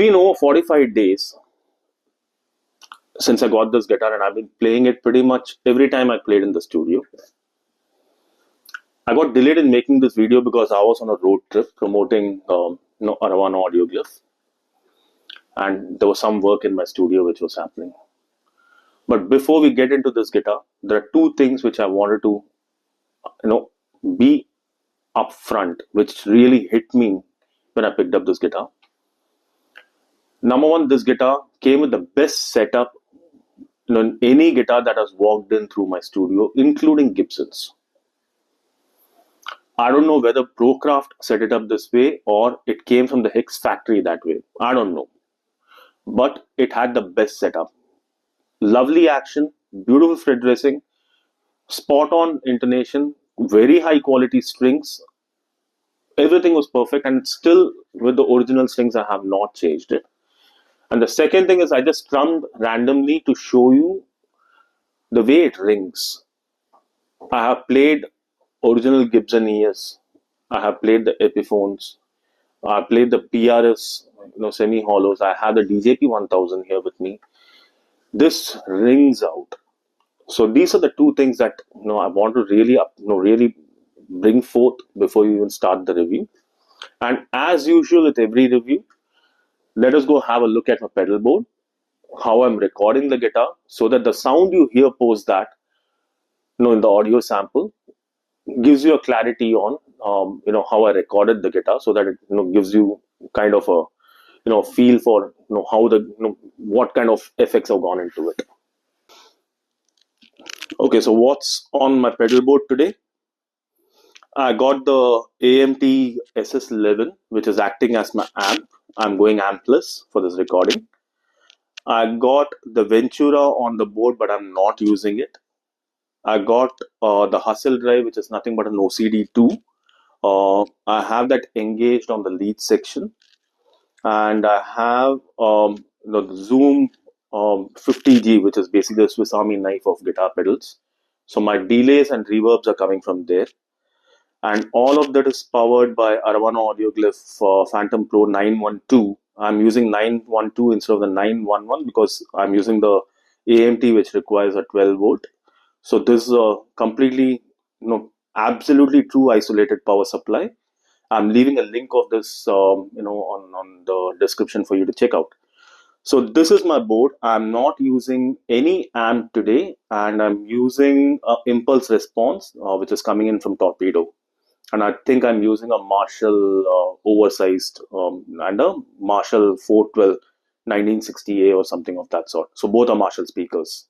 been over 45 days since I got this guitar, and I've been playing it pretty much every time I played in the studio. I got delayed in making this video because I was on a road trip promoting Arowana AudioGlyph, and there was some work in my studio which was happening. But before we get into this guitar, there are two things which I wanted to be upfront, which really hit me when I picked up this guitar. Number one, this guitar came with the best setup in any guitar that has walked in through my studio, including Gibson's. I don't know whether Procraft set it up this way or it came from the Hex factory that way. I don't know. But it had the best setup. Lovely action, beautiful fret dressing, spot on intonation, very high quality strings. Everything was perfect, and still with the original strings I have not changed it. And the second thing is I just strummed randomly to show you the way it rings. I have played original Gibson ES. I have played the Epiphones. I played the PRS, semi-hollows. I have the DJP 1000 here with me. This rings out. So these are the two things that I want to really bring forth before you even start the review. And as usual with every review, let us go have a look at my pedal board, how I'm recording the guitar, so that the sound you hear post that, in the audio sample, gives you a clarity on, how I recorded the guitar, so that it, gives you kind of a, feel for, how what kind of effects have gone into it. Okay, so what's on my pedal board today? I got the AMT SS11, which is acting as my amp. I'm going ampless for this recording. I got the Ventura on the board, but I'm not using it. I got the Hustle Drive, which is nothing but an OCD2. I have that engaged on the lead section. And I have the Zoom 50G, which is basically the Swiss Army knife of guitar pedals. So my delays and reverbs are coming from there. And all of that is powered by Arowana AudioGlyph Phantom Pro 912. I'm using 912 instead of the 911 because I'm using the AMT, which requires a 12 volt. So this is a completely, absolutely true isolated power supply. I'm leaving a link of this, on the description for you to check out. So this is my board. I'm not using any amp today, and I'm using impulse response, which is coming in from Torpedo. And I think I'm using a Marshall oversized and a Marshall 412 1960A or something of that sort. So both are Marshall speakers.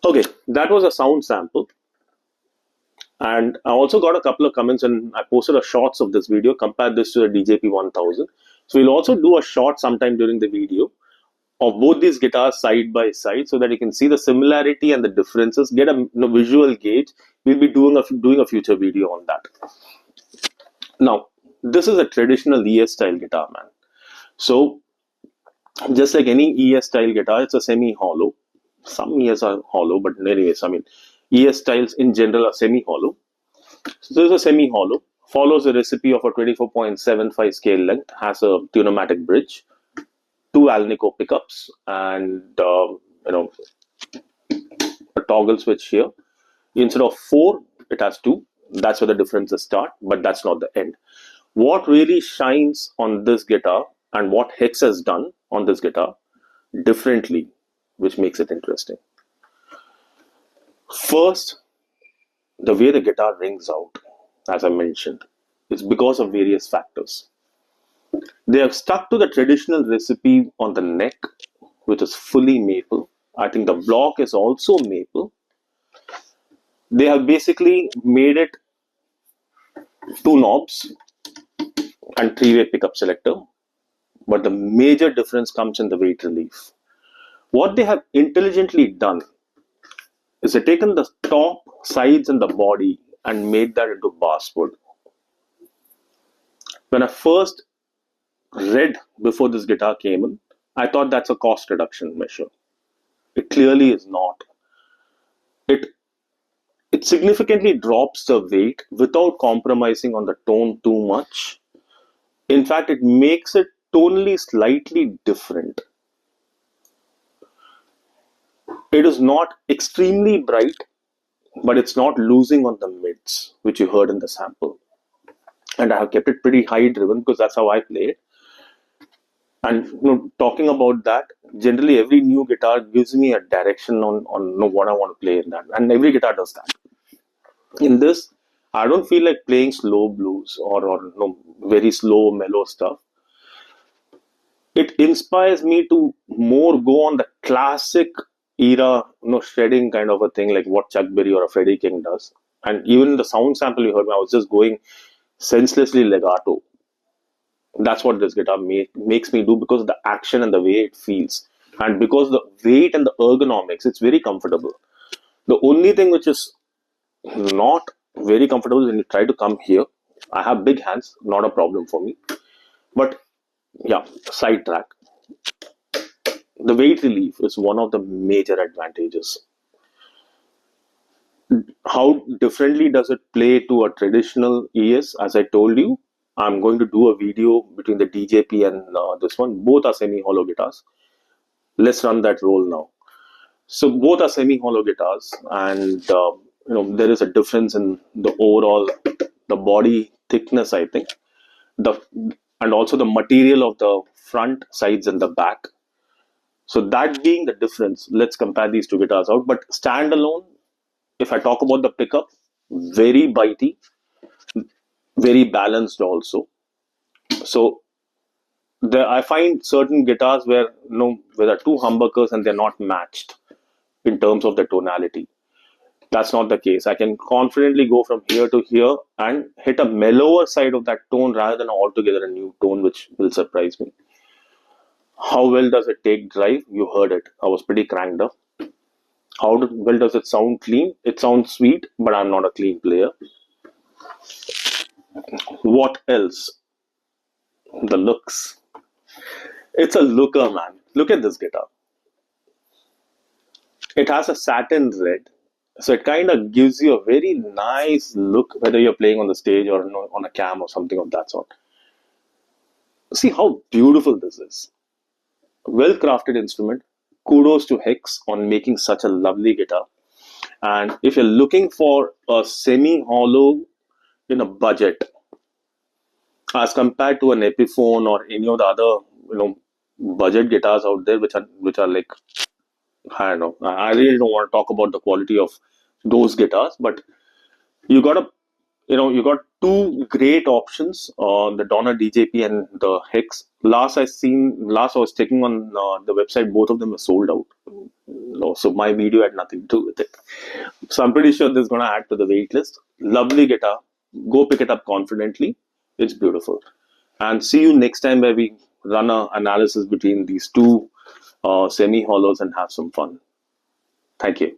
Okay, that was a sound sample. And I also got a couple of comments, and I posted a shots of this video, compared this to the DJP 1000. So we'll also do a shot sometime during the video of both these guitars side by side, so that you can see the similarity and the differences, get a visual gauge. We'll be doing a future video on that. Now, this is a traditional ES style guitar, man. So just like any ES style guitar, it's a semi-hollow. Some ES are hollow, but anyways, ES styles in general are semi-hollow. So this is a semi-hollow, follows the recipe of a 24.75 scale length, has a tunematic bridge, 2 Alnico pickups, and a toggle switch here. Instead of 4, it has 2. That's where the differences start, but that's not the end. What really shines on this guitar and what Hex has done on this guitar differently, which makes it interesting. First, the way the guitar rings out, as I mentioned, is because of various factors. They have stuck to the traditional recipe on the neck, which is fully maple. I think the block is also maple. They have basically made it 2 knobs and 3-way pickup selector, but the major difference comes in the weight relief. What they have intelligently done is they've taken the top, sides, and the body and made that into basswood. When I first read before this guitar came in, I thought that's a cost reduction measure. It clearly is not. It significantly drops the weight without compromising on the tone too much. In fact, it makes it tonally slightly different. It is not extremely bright, but it's not losing on the mids, which you heard in the sample. And I have kept it pretty high driven because that's how I play it. And talking about that, generally every new guitar gives me a direction on what I want to play in that. And every guitar does that. In this, I don't feel like playing slow blues or very slow, mellow stuff. It inspires me to more go on the classic era, shredding kind of a thing, like what Chuck Berry or a Freddie King does. And even the sound sample you heard, I was just going senselessly legato. That's what this guitar makes me do because of the action and the way it feels. And because the weight and the ergonomics, it's very comfortable. The only thing which is not very comfortable is when you try to come here. I have big hands, not a problem for me. But yeah, sidetrack. The weight relief is one of the major advantages. How differently does it play to a traditional ES? As I told you, I'm going to do a video between the DJP and this one. Both are semi-hollow guitars. Let's run that roll now. So both are semi-hollow guitars, and there is a difference in the overall, the body thickness, I think, and also the material of the front, sides, and the back. So that being the difference, let's compare these two guitars out. But standalone, if I talk about the pickup, very bitey, very balanced also. So I find certain guitars where there are 2 humbuckers and they're not matched in terms of the tonality. That's not the case. I can confidently go from here to here and hit a mellower side of that tone rather than altogether a new tone, which will surprise me. How well does it take drive? You heard it. I was pretty cranked up. How well does it sound clean? It sounds sweet, but I'm not a clean player. What else? The looks. It's a looker, man. Look at this guitar. It has a satin red. So it kind of gives you a very nice look, whether you're playing on the stage or on a cam or something of that sort. See how beautiful this is. Well-crafted instrument. Kudos to Hex on making such a lovely guitar. And if you're looking for a semi-hollow in a budget, as compared to an Epiphone or any of the other, budget guitars out there, which are like, I don't know. I really don't want to talk about the quality of those guitars, but you got 2 great options, the Donner DJP and the Hex. Last I was checking on the website, both of them are sold out. So my video had nothing to do with it. So I'm pretty sure this is going to add to the wait list. Lovely guitar. Go pick it up confidently. It's beautiful. And see you next time where we run an analysis between these 2 semi-hollows and have some fun. Thank you.